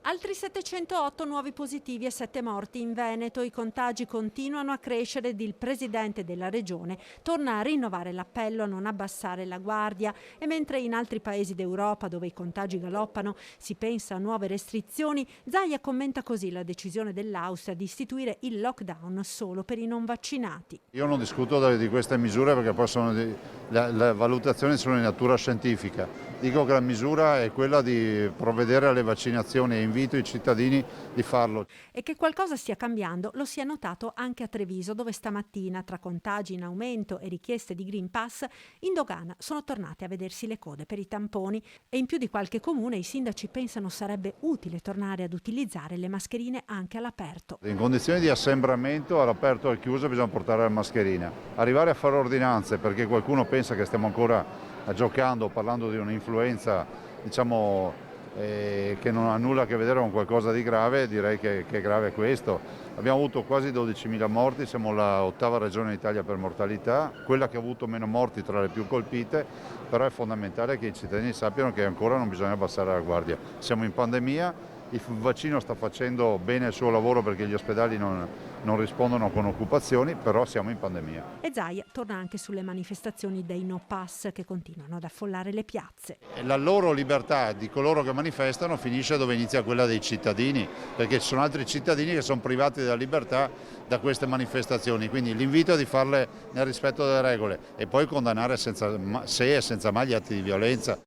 Altri 708 nuovi positivi e 7 morti in Veneto. I contagi continuano a crescere ed il presidente della regione torna a rinnovare l'appello a non abbassare la guardia. E mentre in altri paesi d'Europa, dove i contagi galoppano, si pensa a nuove restrizioni, Zaia commenta così la decisione dell'Austria di istituire il lockdown solo per i non vaccinati. Io non discuto di queste misure perché poi le valutazioni sono di natura scientifica. Dico che la misura è quella di provvedere alle vaccinazioni e invito i cittadini di farlo. E che qualcosa stia cambiando lo si è notato anche a Treviso, dove stamattina, tra contagi in aumento e richieste di Green Pass, in dogana sono tornate a vedersi le code per i tamponi e in più di qualche comune i sindaci pensano sarebbe utile tornare ad utilizzare le mascherine anche all'aperto. In condizioni di assembramento all'aperto e al chiuso bisogna portare la mascherina. Arrivare a fare ordinanze perché qualcuno pensa che stiamo ancora giocando, parlando di un'influenza, diciamo, che non ha nulla a che vedere con qualcosa di grave, direi che è grave questo. Abbiamo avuto quasi 12.000 morti, siamo la 8ª regione d'Italia per mortalità, quella che ha avuto meno morti tra le più colpite, però è fondamentale che i cittadini sappiano che ancora non bisogna abbassare la guardia. Siamo in pandemia, il vaccino sta facendo bene il suo lavoro perché gli ospedali non rispondono con occupazioni, però siamo in pandemia. E Zaia torna anche sulle manifestazioni dei no pass che continuano ad affollare le piazze. La loro libertà di coloro che manifestano finisce dove inizia quella dei cittadini, perché ci sono altri cittadini che sono privati della libertà da queste manifestazioni, quindi l'invito è di farle nel rispetto delle regole e poi condannare se e senza mai gli atti di violenza.